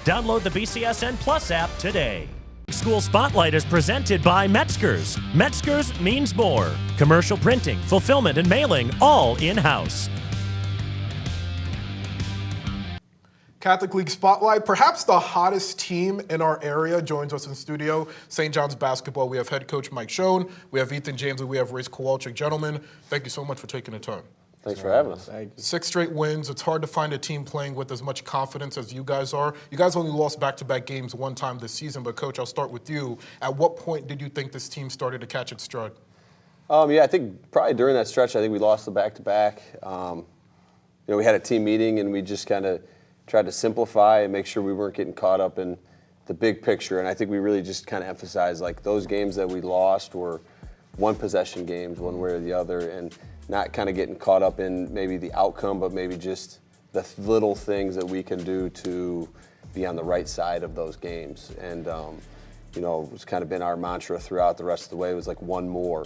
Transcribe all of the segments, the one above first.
Download the BCSN Plus app today. School Spotlight is presented by Metzger's. Metzger's means more. Commercial printing, fulfillment, and mailing all in-house. Catholic League Spotlight, perhaps the hottest team in our area, joins us in studio. St. John's basketball. We have head coach Mike Schoen, we have Ethan James, and we have Race Kowalczyk. Gentlemen, thank you so much for taking the time. Thanks for having us. 6 straight wins. It's hard to find a team playing with as much confidence as you guys are. You guys only lost back-to-back games one time this season, but Coach, I'll start with you. At what point did you think this team started to catch its stride? Yeah, I think probably during that stretch, I think we lost the back-to-back. We had a team meeting, and we just kind of tried to simplify and make sure we weren't getting caught up in the big picture. And I think we really just kind of emphasized, like, those games that we lost were one-possession games, one way or the other, and not kind of getting caught up in maybe the outcome, but maybe just the little things that we can do to be on the right side of those games. And, it's kind of been our mantra throughout the rest of the way. It was like one more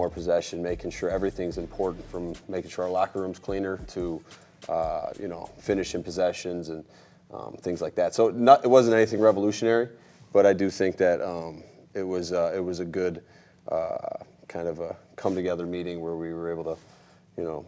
possession, making sure everything's important, from making sure our locker room's cleaner to, finishing possessions and things like that. So it wasn't anything revolutionary, but I do think that it was a good kind of a come-together meeting where we were able to,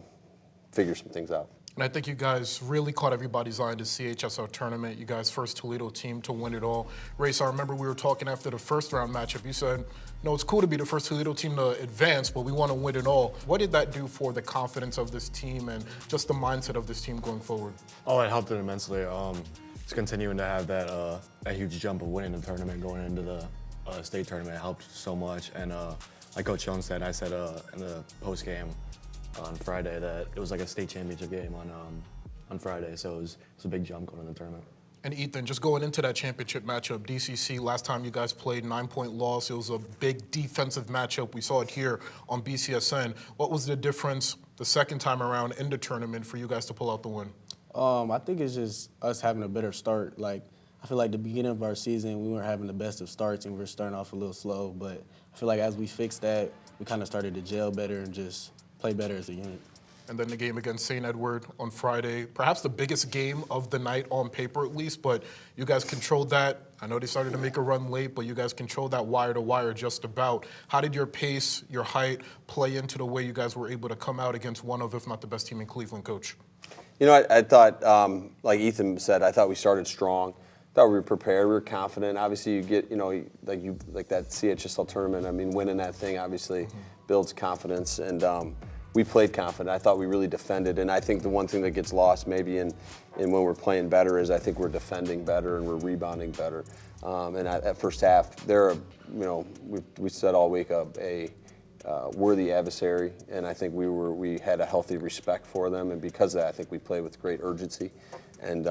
figure some things out. And I think you guys really caught everybody's eye in the CHSL tournament. You guys, first Toledo team to win it all. Race, I remember we were talking after the first round matchup. You said, it's cool to be the first Toledo team to advance, but we want to win it all. What did that do for the confidence of this team and just the mindset of this team going forward? Oh, it helped it immensely. Just continuing to have that huge jump of winning the tournament, going into the state tournament, helped so much. And like Coach Schoen said, I said in the post game on Friday that it was like a state championship game on Friday, so it was a big jump going into the tournament. And Ethan, just going into that championship matchup, DCC, last time you guys played, 9-point loss. It was a big defensive matchup. We saw it here on BCSN. What was the difference the second time around in the tournament for you guys to pull out the win? I think it's just us having a better start. Like, I feel like the beginning of our season, we weren't having the best of starts and we were starting off a little slow. But I feel like as we fixed that, we kind of started to gel better and just play better as a unit. And then the game against St. Edward on Friday, perhaps the biggest game of the night on paper at least, but you guys controlled that. I know they started to make a run late, but you guys controlled that wire to wire just about. How did your pace, your height play into the way you guys were able to come out against one of, if not the best team in Cleveland, Coach? I thought, like Ethan said, I thought we started strong. I thought we were prepared, we were confident. Obviously you get, like that CHSL tournament, winning that thing obviously builds confidence, and we played confident. I thought we really defended, and I think the one thing that gets lost maybe in when we're playing better is I think we're defending better and we're rebounding better. And at first half, we said all week a worthy adversary, and I think we had a healthy respect for them, and because of that, I think we played with great urgency, and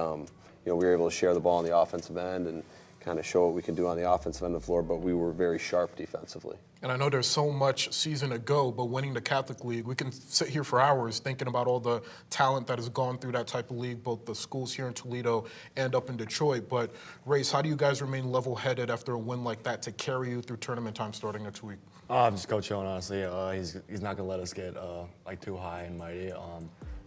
we were able to share the ball on the offensive end and kind of show what we can do on the offensive end of the floor, but we were very sharp defensively. And I know there's so much season to go, but winning the Catholic League, we can sit here for hours thinking about all the talent that has gone through that type of league, both the schools here in Toledo and up in Detroit. But, Race, how do you guys remain level-headed after a win like that to carry you through tournament time starting next week? Just Coach Schoen, honestly. He's not going to let us get too high and mighty. So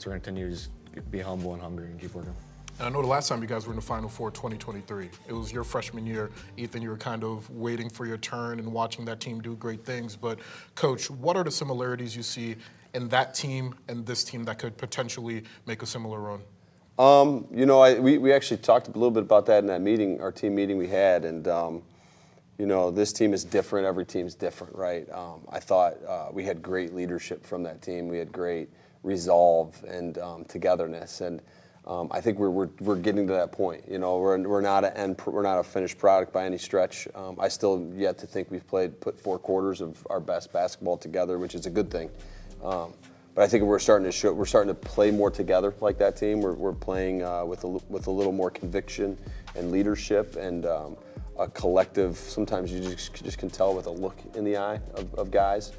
we're going to continue to just be humble and hungry and keep working. And I know the last time you guys were in the Final Four, 2023, it was your freshman year. Ethan, you were kind of waiting for your turn and watching that team do great things. But, Coach, what are the similarities you see in that team and this team that could potentially make a similar run? We actually talked a little bit about that in that meeting, our team meeting we had. And, this team is different. Every team's different, right? I thought we had great leadership from that team. We had great resolve and togetherness. And I think we're getting to that point. We're not a finished product by any stretch. I still yet to think we've put 4 quarters of our best basketball together, which is a good thing. But I think we're starting to play more together like that team. We're playing with a little more conviction and leadership and a collective. Sometimes you just can tell with a look in the eye of guys.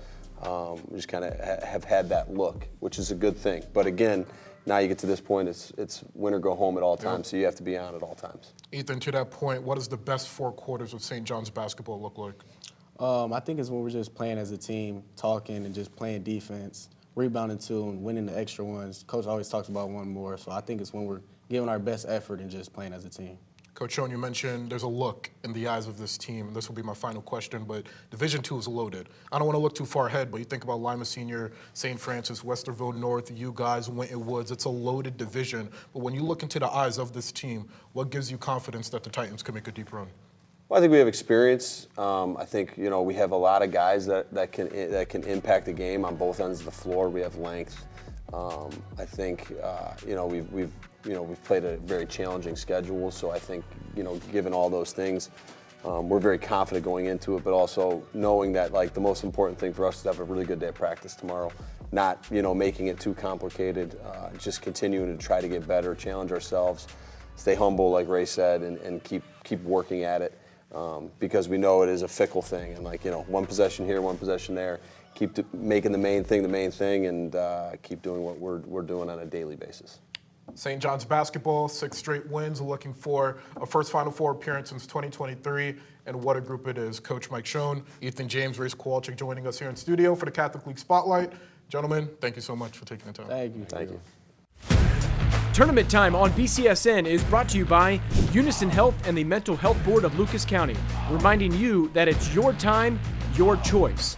We just kind of have had that look, which is a good thing. But again, now you get to this point, it's win or go home at all times, so you have to be on at all times. Ethan, to that point, what does the best 4 quarters of St. John's basketball look like? I think it's when we're just playing as a team, talking and just playing defense, rebounding too, and winning the extra ones. Coach always talks about one more, so I think it's when we're giving our best effort and just playing as a team. Coach Schoen, you mentioned there's a look in the eyes of this team, and this will be my final question, but Division II is loaded. I don't want to look too far ahead, but you think about Lima Senior, St. Francis, Westerville North, you guys, Winton Woods. It's a loaded division. But when you look into the eyes of this team, what gives you confidence that the Titans can make a deep run? Well, I think we have experience. I think we have a lot of guys that can impact the game on both ends of the floor. We have length. I think we've played a very challenging schedule, so I think given all those things, we're very confident going into it. But also knowing that the most important thing for us is to have a really good day of practice tomorrow. Not making it too complicated. Just continuing to try to get better, challenge ourselves, stay humble, like Ray said, and keep working at it. Because we know it is a fickle thing, and one possession here, one possession there. Keep making the main thing, and keep doing what we're doing on a daily basis. St. John's basketball, 6 straight wins, looking for a first Final Four appearance since 2023, and what a group it is. Coach Mike Schoen, Ethan James, Race Kowalczyk joining us here in studio for the Catholic League Spotlight. Gentlemen, thank you so much for taking the time. Thank you. Thank you. Tournament Time on BCSN is brought to you by Unison Health and the Mental Health Board of Lucas County, reminding you that it's your time, your choice.